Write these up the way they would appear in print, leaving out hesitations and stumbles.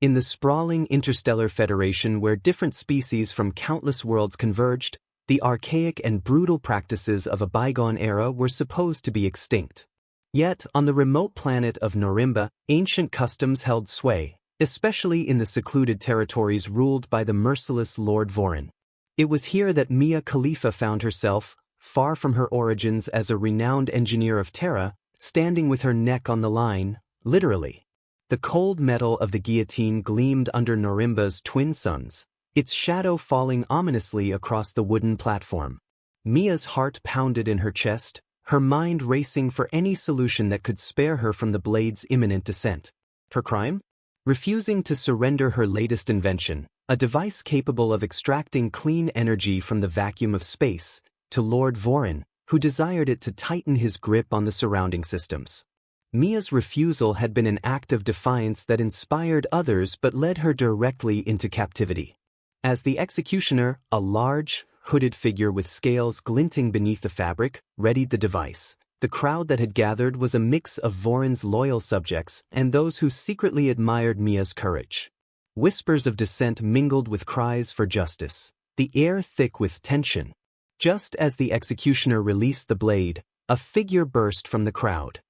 In the sprawling interstellar federation where different species from countless worlds converged, the archaic and brutal practices of a bygone era were supposed to be extinct. Yet, on the remote planet of Norimba, ancient customs held sway, especially in the secluded territories ruled by the merciless Lord Vorin. It was here that Mia Khalifa found herself, far from her origins as a renowned engineer of Terra, standing with her neck on the line, literally. The cold metal of the guillotine gleamed under Norimba's twin suns, its shadow falling ominously across the wooden platform. Mia's heart pounded in her chest, her mind racing for any solution that could spare her from the blade's imminent descent. Her crime? Refusing to surrender her latest invention, a device capable of extracting clean energy from the vacuum of space, to Lord Vorin, who desired it to tighten his grip on the surrounding systems. Mia's refusal had been an act of defiance that inspired others but led her directly into captivity. As the executioner, a large, hooded figure with scales glinting beneath the fabric, readied the device, the crowd that had gathered was a mix of Vorin's loyal subjects and those who secretly admired Mia's courage. Whispers of dissent mingled with cries for justice, the air thick with tension. Just as the executioner released the blade, a figure burst from the crowd.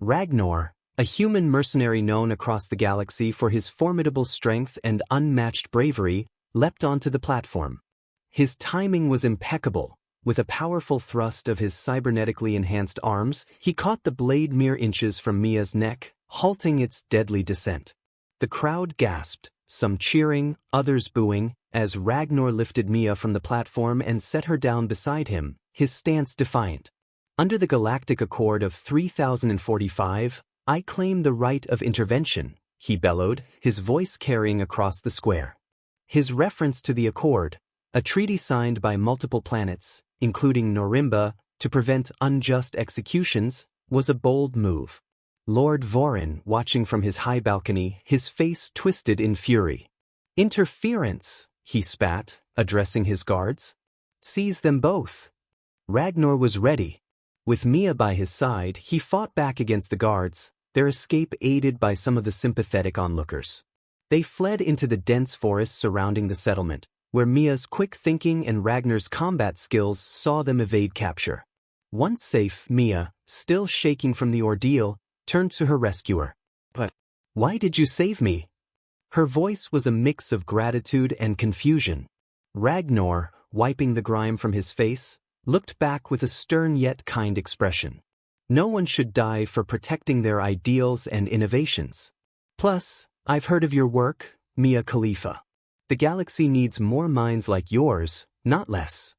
Ragnor, a human mercenary known across the galaxy for his formidable strength and unmatched bravery, leapt onto the platform. His timing was impeccable. With a powerful thrust of his cybernetically enhanced arms, he caught the blade mere inches from Mia's neck, halting its deadly descent. The crowd gasped, some cheering, others booing, as Ragnor lifted Mia from the platform and set her down beside him, his stance defiant. Under the Galactic Accord of 3045, I claim the right of intervention, he bellowed, his voice carrying across the square. His reference to the Accord, a treaty signed by multiple planets, including Norimba, to prevent unjust executions, was a bold move. Lord Vorin, watching from his high balcony, his face twisted in fury. Interference, he spat, addressing his guards. Seize them both. Ragnor was ready. With Mia by his side, he fought back against the guards, their escape aided by some of the sympathetic onlookers. They fled into the dense forest surrounding the settlement, where Mia's quick thinking and Ragnar's combat skills saw them evade capture. Once safe, Mia, still shaking from the ordeal, turned to her rescuer. But why did you save me? Her voice was a mix of gratitude and confusion. Ragnor, wiping the grime from his face, looked back with a stern yet kind expression. No one should die for protecting their ideals and innovations. Plus, I've heard of your work, Mia Khalifa. The galaxy needs more minds like yours, not less.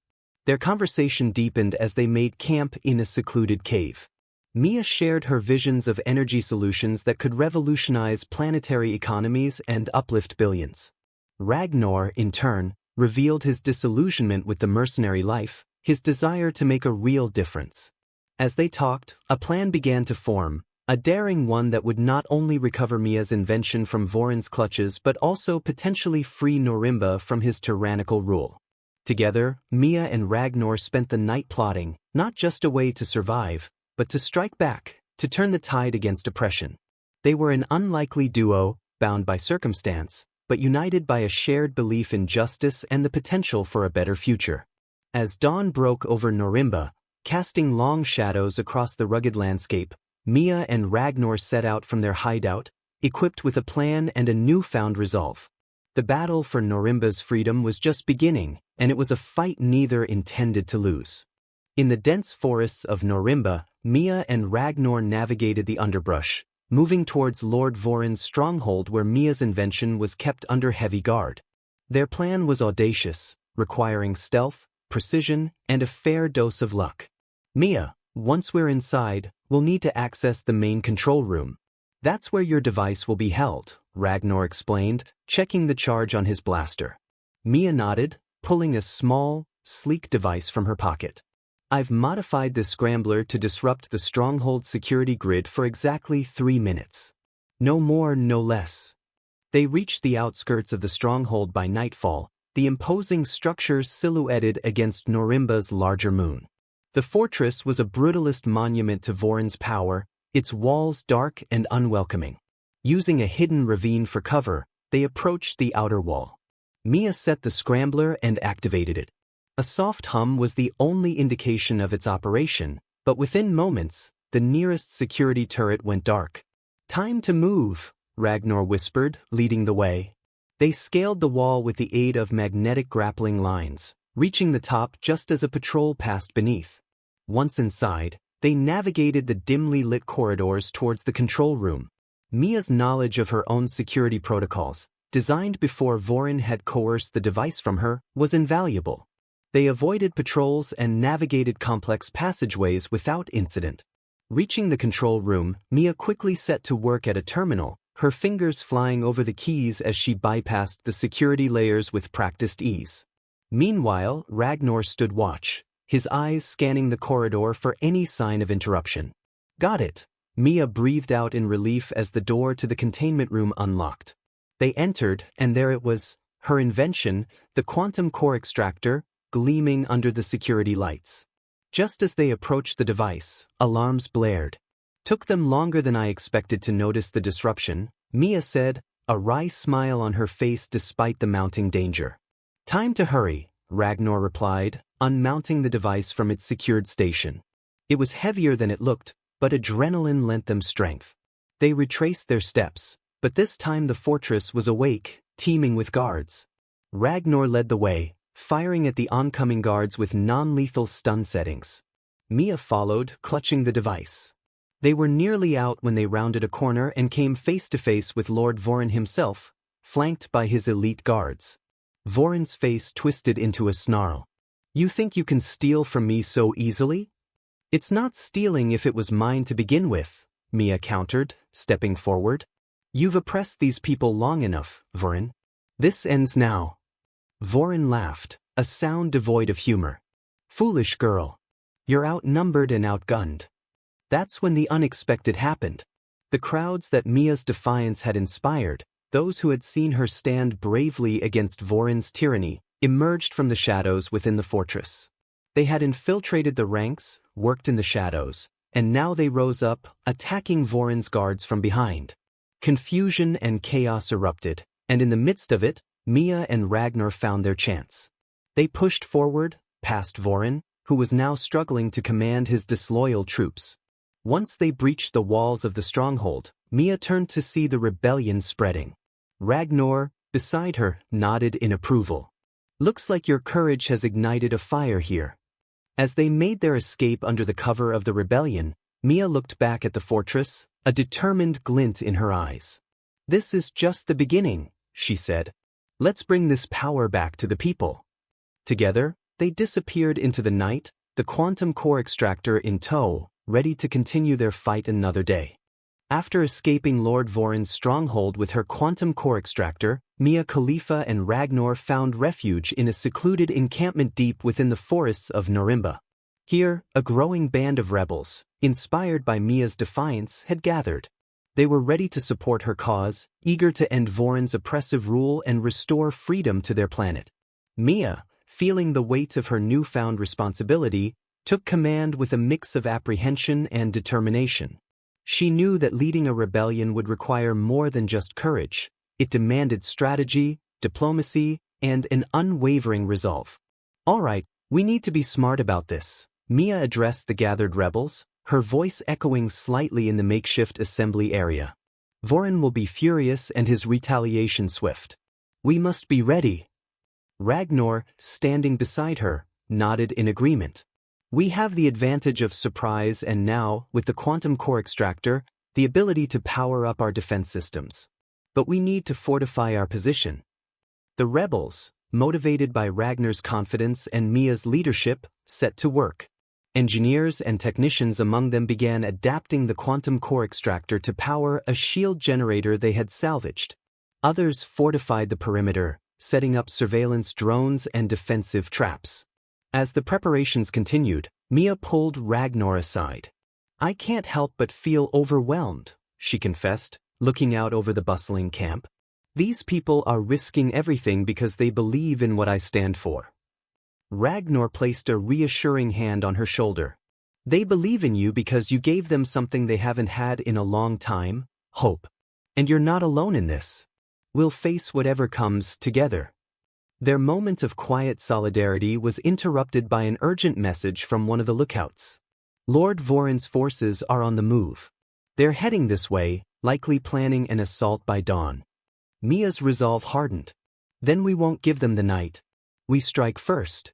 Their conversation deepened as they made camp in a secluded cave. Mia shared her visions of energy solutions that could revolutionize planetary economies and uplift billions. Ragnor, in turn, revealed his disillusionment with the mercenary life, his desire to make a real difference. As they talked, a plan began to form, a daring one that would not only recover Mia's invention from Vorin's clutches but also potentially free Norimba from his tyrannical rule. Together, Mia and Ragnor spent the night plotting, not just a way to survive, but to strike back, to turn the tide against oppression. They were an unlikely duo, bound by circumstance, but united by a shared belief in justice and the potential for a better future. As dawn broke over Norimba, casting long shadows across the rugged landscape, Mia and Ragnor set out from their hideout, equipped with a plan and a newfound resolve. The battle for Norimba's freedom was just beginning, and it was a fight neither intended to lose. In the dense forests of Norimba, Mia and Ragnor navigated the underbrush, moving towards Lord Vorin's stronghold where Mia's invention was kept under heavy guard. Their plan was audacious, requiring stealth, precision, and a fair dose of luck. Mia, once we're inside, we'll need to access the main control room. That's where your device will be held, Ragnor explained, checking the charge on his blaster. Mia nodded, pulling a small, sleek device from her pocket. I've modified the scrambler to disrupt the stronghold security grid for exactly 3 minutes. No more, no less. They reached the outskirts of the stronghold by nightfall, the imposing structure silhouetted against Norimba's larger moon. The fortress was a brutalist monument to Vorin's power, its walls dark and unwelcoming. Using a hidden ravine for cover, they approached the outer wall. Mia set the scrambler and activated it. A soft hum was the only indication of its operation, but within moments, the nearest security turret went dark. "Time to move," Ragnor whispered, leading the way. They scaled the wall with the aid of magnetic grappling lines, reaching the top just as a patrol passed beneath. Once inside, they navigated the dimly lit corridors towards the control room. Mia's knowledge of her own security protocols, designed before Vorin had coerced the device from her, was invaluable. They avoided patrols and navigated complex passageways without incident. Reaching the control room, Mia quickly set to work at a terminal, her fingers flying over the keys as she bypassed the security layers with practiced ease. Meanwhile, Ragnor stood watch, his eyes scanning the corridor for any sign of interruption. "Got it," Mia breathed out in relief as the door to the containment room unlocked. They entered, and there it was, her invention, the quantum core extractor, gleaming under the security lights. Just as they approached the device, alarms blared. "Took them longer than I expected to notice the disruption," Mia said, a wry smile on her face despite the mounting danger. "Time to hurry," Ragnor replied, unmounting the device from its secured station. It was heavier than it looked, but adrenaline lent them strength. They retraced their steps, but this time the fortress was awake, teeming with guards. Ragnor led the way, firing at the oncoming guards with non-lethal stun settings. Mia followed, clutching the device. They were nearly out when they rounded a corner and came face-to-face with Lord Vorin himself, flanked by his elite guards. Vorin's face twisted into a snarl. "You think you can steal from me so easily?" "It's not stealing if it was mine to begin with," Mia countered, stepping forward. "You've oppressed these people long enough, Vorin. This ends now." Vorin laughed, a sound devoid of humor. "Foolish girl. You're outnumbered and outgunned." That's when the unexpected happened. The crowds that Mia's defiance had inspired, those who had seen her stand bravely against Vorin's tyranny, emerged from the shadows within the fortress. They had infiltrated the ranks, worked in the shadows, and now they rose up, attacking Vorin's guards from behind. Confusion and chaos erupted, and in the midst of it, Mia and Ragnor found their chance. They pushed forward, past Vorin, who was now struggling to command his disloyal troops. Once they breached the walls of the stronghold, Mia turned to see the rebellion spreading. Ragnor, beside her, nodded in approval. "Looks like your courage has ignited a fire here." As they made their escape under the cover of the rebellion, Mia looked back at the fortress, a determined glint in her eyes. "This is just the beginning," she said. "Let's bring this power back to the people." Together, they disappeared into the night, the quantum core extractor in tow, ready to continue their fight another day. After escaping Lord Vorin's stronghold with her quantum core extractor, Mia Khalifa and Ragnor found refuge in a secluded encampment deep within the forests of Norimba. Here, a growing band of rebels, inspired by Mia's defiance, had gathered. They were ready to support her cause, eager to end Vorin's oppressive rule and restore freedom to their planet. Mia, feeling the weight of her newfound responsibility, took command with a mix of apprehension and determination. She knew that leading a rebellion would require more than just courage. It demanded strategy, diplomacy, and an unwavering resolve. "All right, we need to be smart about this," Mia addressed the gathered rebels, her voice echoing slightly in the makeshift assembly area. "Vorin will be furious and his retaliation swift. We must be ready." Ragnor, standing beside her, nodded in agreement. "We have the advantage of surprise and now, with the quantum core extractor, the ability to power up our defense systems. But we need to fortify our position." The rebels, motivated by Ragnar's confidence and Mia's leadership, set to work. Engineers and technicians among them began adapting the quantum core extractor to power a shield generator they had salvaged. Others fortified the perimeter, setting up surveillance drones and defensive traps. As the preparations continued, Mia pulled Ragnor aside. "I can't help but feel overwhelmed," she confessed, looking out over the bustling camp. "These people are risking everything because they believe in what I stand for." Ragnor placed a reassuring hand on her shoulder. "They believe in you because you gave them something they haven't had in a long time, hope. And you're not alone in this." We'll face whatever comes together. Their moment of quiet solidarity was interrupted by an urgent message from one of the lookouts. Lord Voron's forces are on the move. They're heading this way, likely planning an assault by dawn. Mia's resolve hardened. Then we won't give them the night. We strike first.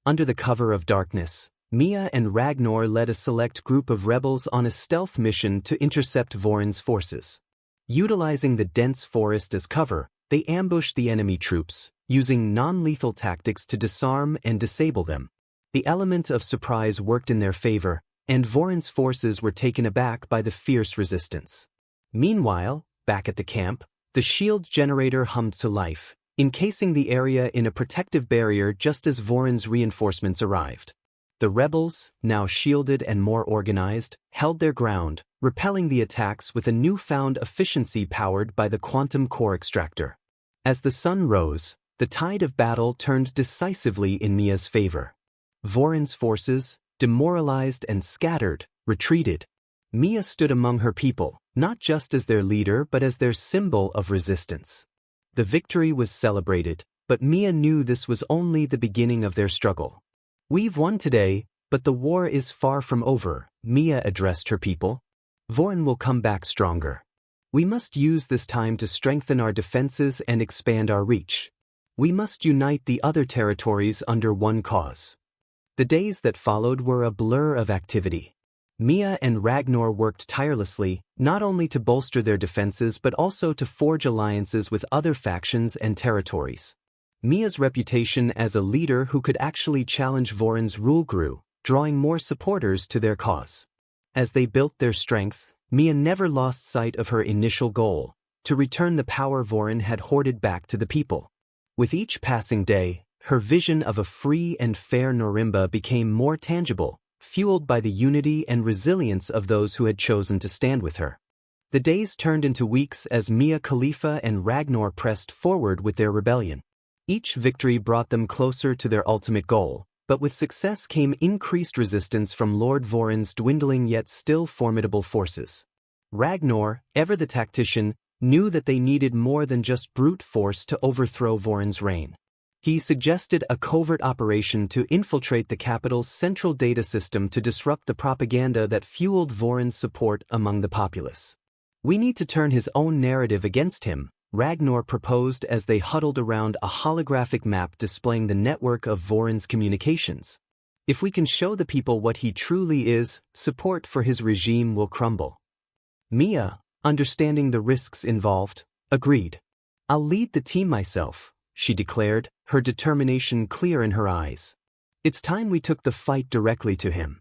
Under the cover of darkness, Mia and Ragnor led a select group of rebels on a stealth mission to intercept Voron's forces. Utilizing the dense forest as cover, they ambushed the enemy troops, using non-lethal tactics to disarm and disable them. The element of surprise worked in their favor, and Voron's forces were taken aback by the fierce resistance. Meanwhile, back at the camp, the shield generator hummed to life, encasing the area in a protective barrier just as Voron's reinforcements arrived. The rebels, now shielded and more organized, held their ground, repelling the attacks with a newfound efficiency powered by the quantum core extractor. As the sun rose, the tide of battle turned decisively in Mia's favor. Voron's forces, demoralized and scattered, retreated. Mia stood among her people, not just as their leader but as their symbol of resistance. The victory was celebrated, but Mia knew this was only the beginning of their struggle. We've won today, but the war is far from over, Mia addressed her people. Voron will come back stronger. We must use this time to strengthen our defenses and expand our reach. We must unite the other territories under one cause. The days that followed were a blur of activity. Mia and Ragnor worked tirelessly, not only to bolster their defenses but also to forge alliances with other factions and territories. Mia's reputation as a leader who could actually challenge Voron's rule grew, drawing more supporters to their cause. As they built their strength, Mia never lost sight of her initial goal, to return the power Voron had hoarded back to the people. With each passing day, her vision of a free and fair Norimba became more tangible, fueled by the unity and resilience of those who had chosen to stand with her. The days turned into weeks as Mia Khalifa and Ragnor pressed forward with their rebellion. Each victory brought them closer to their ultimate goal, but with success came increased resistance from Lord Voron's dwindling yet still formidable forces. Ragnor, ever the tactician, knew that they needed more than just brute force to overthrow Voron's reign. He suggested a covert operation to infiltrate the capital's central data system to disrupt the propaganda that fueled Voron's support among the populace. We need to turn his own narrative against him, Ragnor proposed as they huddled around a holographic map displaying the network of Voron's communications. If we can show the people what he truly is, support for his regime will crumble. Mia, understanding the risks involved, agreed. I'll lead the team myself, she declared, her determination clear in her eyes. It's time we took the fight directly to him.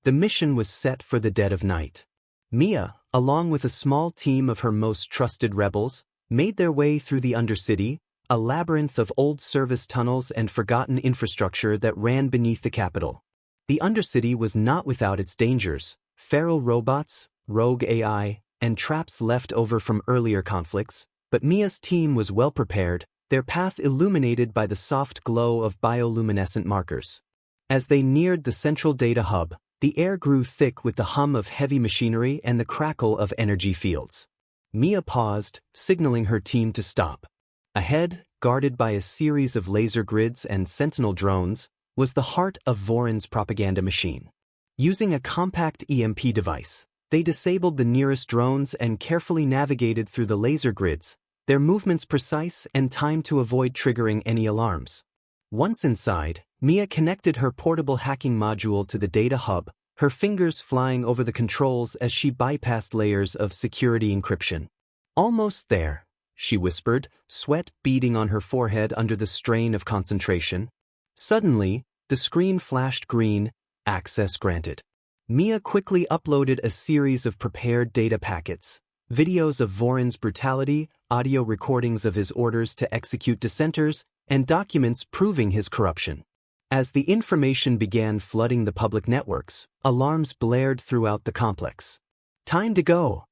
The mission was set for the dead of night. Mia, along with a small team of her most trusted rebels, made their way through the Undercity, a labyrinth of old service tunnels and forgotten infrastructure that ran beneath the capital. The Undercity was not without its dangers: feral robots, rogue AI, and traps left over from earlier conflicts, but Mia's team was well prepared, their path illuminated by the soft glow of bioluminescent markers. As they neared the central data hub, the air grew thick with the hum of heavy machinery and the crackle of energy fields. Mia paused, signaling her team to stop. Ahead, guarded by a series of laser grids and sentinel drones, was the heart of Voron's propaganda machine. Using a compact EMP device, they disabled the nearest drones and carefully navigated through the laser grids, their movements precise and timed to avoid triggering any alarms. Once inside, Mia connected her portable hacking module to the data hub, her fingers flying over the controls as she bypassed layers of security encryption. Almost there, she whispered, sweat beading on her forehead under the strain of concentration. Suddenly, the screen flashed green, access granted. Mia quickly uploaded a series of prepared data packets, videos of Voron's brutality, audio recordings of his orders to execute dissenters, and documents proving his corruption. As the information began flooding the public networks, alarms blared throughout the complex. "Time to go!"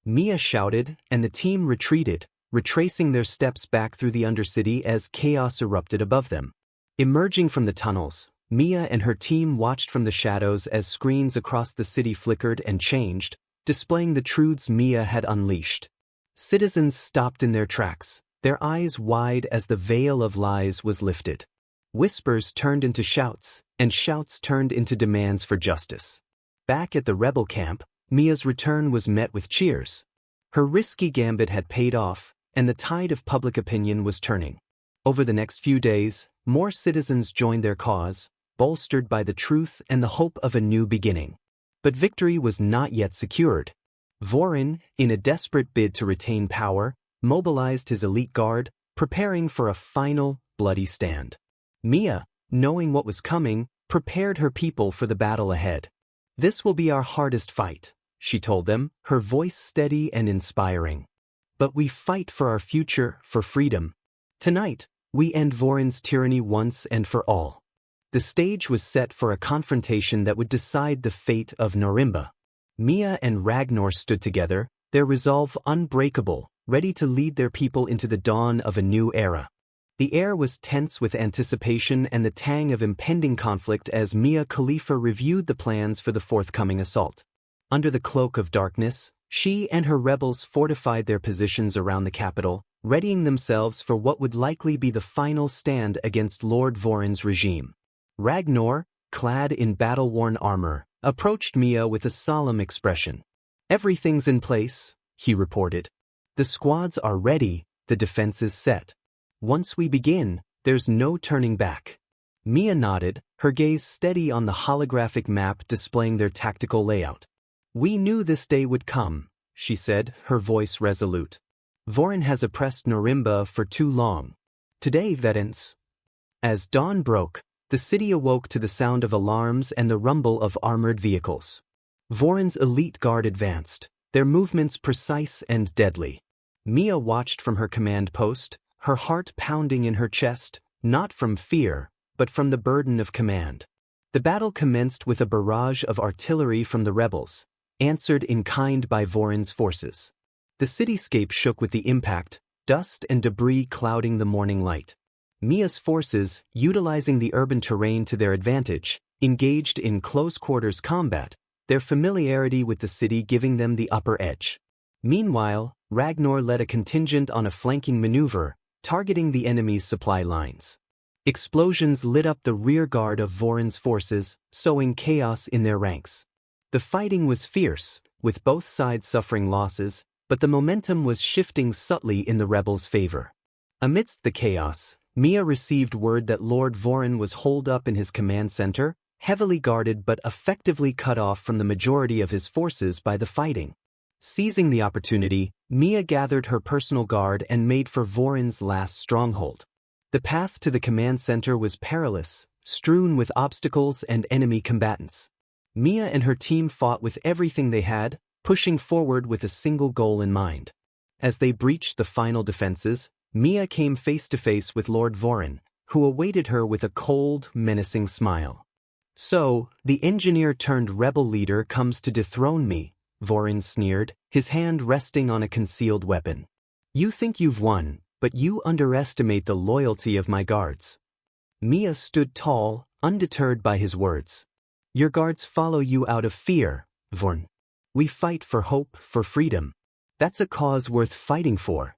Mia shouted, and the team retreated, retracing their steps back through the Undercity as chaos erupted above them. Emerging from the tunnels, Mia and her team watched from the shadows as screens across the city flickered and changed, displaying the truths Mia had unleashed. Citizens stopped in their tracks, their eyes wide as the veil of lies was lifted. Whispers turned into shouts, and shouts turned into demands for justice. Back at the rebel camp, Mia's return was met with cheers. Her risky gambit had paid off, and the tide of public opinion was turning. Over the next few days, more citizens joined their cause, bolstered by the truth and the hope of a new beginning. But victory was not yet secured. Vorin, in a desperate bid to retain power, mobilized his elite guard, preparing for a final, bloody stand. Mia, knowing what was coming, prepared her people for the battle ahead. "This will be our hardest fight," she told them, her voice steady and inspiring. "But we fight for our future, for freedom. Tonight, we end Vorin's tyranny once and for all." The stage was set for a confrontation that would decide the fate of Norimba. Mia and Ragnor stood together, their resolve unbreakable, ready to lead their people into the dawn of a new era. The air was tense with anticipation and the tang of impending conflict as Mia Khalifa reviewed the plans for the forthcoming assault. Under the cloak of darkness, she and her rebels fortified their positions around the capital, readying themselves for what would likely be the final stand against Lord Vorin's regime. Ragnor, clad in battle-worn armor, approached Mia with a solemn expression. "Everything's in place," he reported. "The squads are ready, the defense is set. Once we begin, there's no turning back." Mia nodded, her gaze steady on the holographic map displaying their tactical layout. "We knew this day would come," she said, her voice resolute. "Vorin has oppressed Norimba for too long. Today that ends." As dawn broke, the city awoke to the sound of alarms and the rumble of armored vehicles. Vorin's elite guard advanced, their movements precise and deadly. Mia watched from her command post, her heart pounding in her chest, not from fear, but from the burden of command. The battle commenced with a barrage of artillery from the rebels, answered in kind by Vorin's forces. The cityscape shook with the impact, dust and debris clouding the morning light. Mia's forces, utilizing the urban terrain to their advantage, engaged in close-quarters combat, their familiarity with the city giving them the upper edge. Meanwhile, Ragnor led a contingent on a flanking maneuver, targeting the enemy's supply lines. Explosions lit up the rear guard of Vorin's forces, sowing chaos in their ranks. The fighting was fierce, with both sides suffering losses, but the momentum was shifting subtly in the rebels' favor. Amidst the chaos, Mia received word that Lord Vorin was holed up in his command center, heavily guarded but effectively cut off from the majority of his forces by the fighting. Seizing the opportunity, Mia gathered her personal guard and made for Vorin's last stronghold. The path to the command center was perilous, strewn with obstacles and enemy combatants. Mia and her team fought with everything they had, pushing forward with a single goal in mind. As they breached the final defenses, Mia came face to face with Lord Vorin, who awaited her with a cold, menacing smile. "So, the engineer-turned-rebel leader comes to dethrone me," Vorin sneered, his hand resting on a concealed weapon. "You think you've won, but you underestimate the loyalty of my guards." Mia stood tall, undeterred by his words. "Your guards follow you out of fear, Vorin. We fight for hope, for freedom. That's a cause worth fighting for."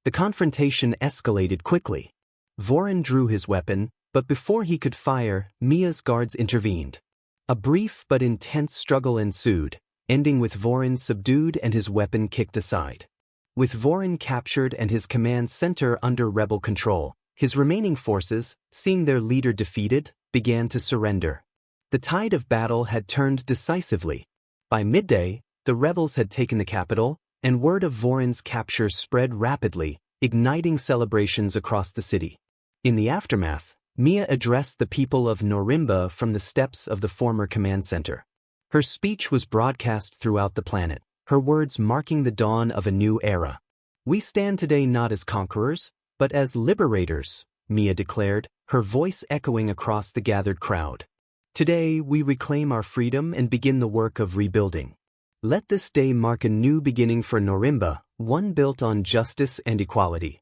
The confrontation escalated quickly. Vorin drew his weapon, but before he could fire, Mia's guards intervened. A brief but intense struggle ensued, ending with Vorin subdued and his weapon kicked aside. With Vorin captured and his command center under rebel control, his remaining forces, seeing their leader defeated, began to surrender. The tide of battle had turned decisively. By midday, the rebels had taken the capital, and word of Vorin's capture spread rapidly, igniting celebrations across the city. In the aftermath, Mia addressed the people of Norimba from the steps of the former command center. Her speech was broadcast throughout the planet, her words marking the dawn of a new era. "We stand today not as conquerors, but as liberators," Mia declared, her voice echoing across the gathered crowd. "Today we reclaim our freedom and begin the work of rebuilding. Let this day mark a new beginning for Norimba, one built on justice and equality."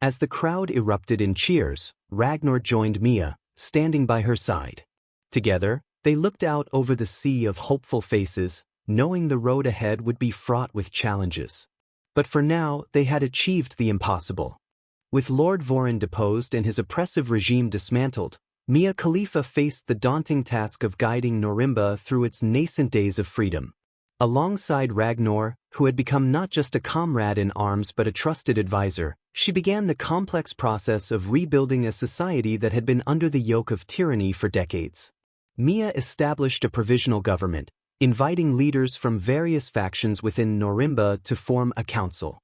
As the crowd erupted in cheers, Ragnor joined Mia, standing by her side. Together, they looked out over the sea of hopeful faces, knowing the road ahead would be fraught with challenges. But for now, they had achieved the impossible. With Lord Vorin deposed and his oppressive regime dismantled, Mia Khalifa faced the daunting task of guiding Norimba through its nascent days of freedom. Alongside Ragnor, who had become not just a comrade in arms but a trusted advisor, she began the complex process of rebuilding a society that had been under the yoke of tyranny for decades. Mia established a provisional government, inviting leaders from various factions within Norimba to form a council.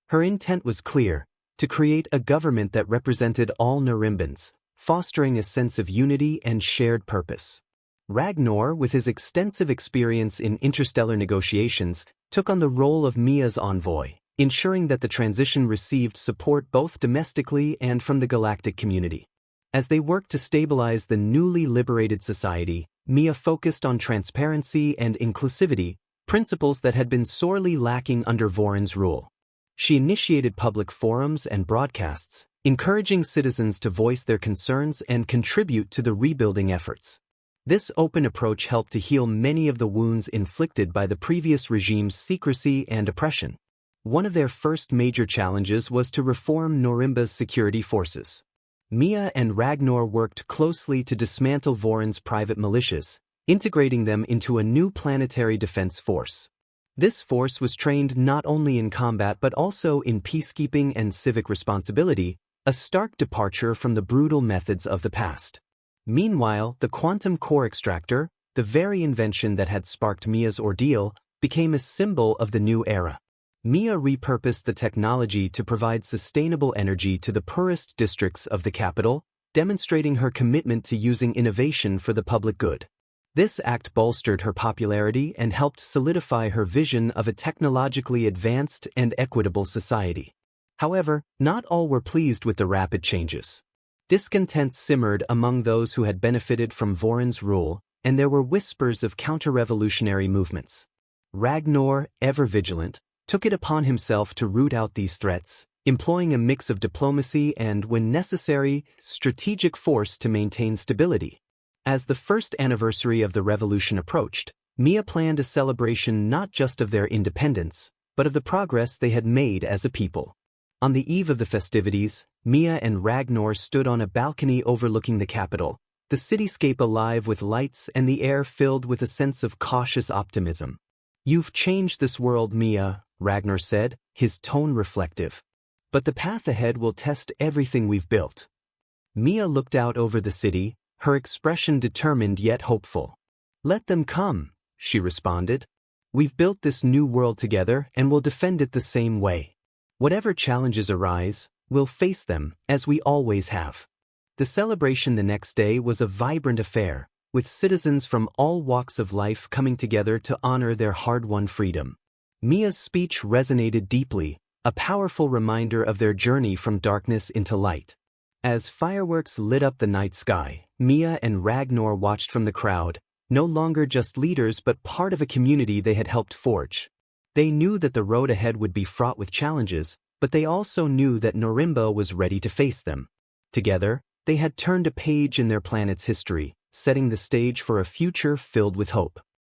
Her intent was clear: to create a government that represented all Norimbans, fostering a sense of unity and shared purpose. Ragnor, with his extensive experience in interstellar negotiations, took on the role of Mia's envoy, ensuring that the transition received support both domestically and from the galactic community. As they worked to stabilize the newly liberated society, Mia focused on transparency and inclusivity, principles that had been sorely lacking under Vorin's rule. She initiated public forums and broadcasts, encouraging citizens to voice their concerns and contribute to the rebuilding efforts. This open approach helped to heal many of the wounds inflicted by the previous regime's secrecy and oppression. One of their first major challenges was to reform Norimba's security forces. Mia and Ragnor worked closely to dismantle Vorin's private militias, integrating them into a new planetary defense force. This force was trained not only in combat but also in peacekeeping and civic responsibility, a stark departure from the brutal methods of the past. Meanwhile, the quantum core extractor, the very invention that had sparked Mia's ordeal, became a symbol of the new era. Mia repurposed the technology to provide sustainable energy to the poorest districts of the capital, demonstrating her commitment to using innovation for the public good. This act bolstered her popularity and helped solidify her vision of a technologically advanced and equitable society. However, not all were pleased with the rapid changes. Discontent simmered among those who had benefited from Vorin's rule, and there were whispers of counter-revolutionary movements. Ragnor, ever vigilant, took it upon himself to root out these threats, employing a mix of diplomacy and, when necessary, strategic force to maintain stability. As the first anniversary of the revolution approached, Mia planned a celebration not just of their independence, but of the progress they had made as a people. On the eve of the festivities, Mia and Ragnor stood on a balcony overlooking the capital, the cityscape alive with lights and the air filled with a sense of cautious optimism. "You've changed this world, Mia," Ragnor said, his tone reflective. "But the path ahead will test everything we've built." Mia looked out over the city, her expression determined yet hopeful. "Let them come," she responded. "We've built this new world together and we'll defend it the same way. Whatever challenges arise, we'll face them, as we always have." The celebration the next day was a vibrant affair, with citizens from all walks of life coming together to honor their hard-won freedom. Mia's speech resonated deeply, a powerful reminder of their journey from darkness into light. As fireworks lit up the night sky, Mia and Ragnor watched from the crowd, no longer just leaders but part of a community they had helped forge. They knew that the road ahead would be fraught with challenges, but they also knew that Norimba was ready to face them. Together, they had turned a page in their planet's history, setting the stage for a future filled with hope.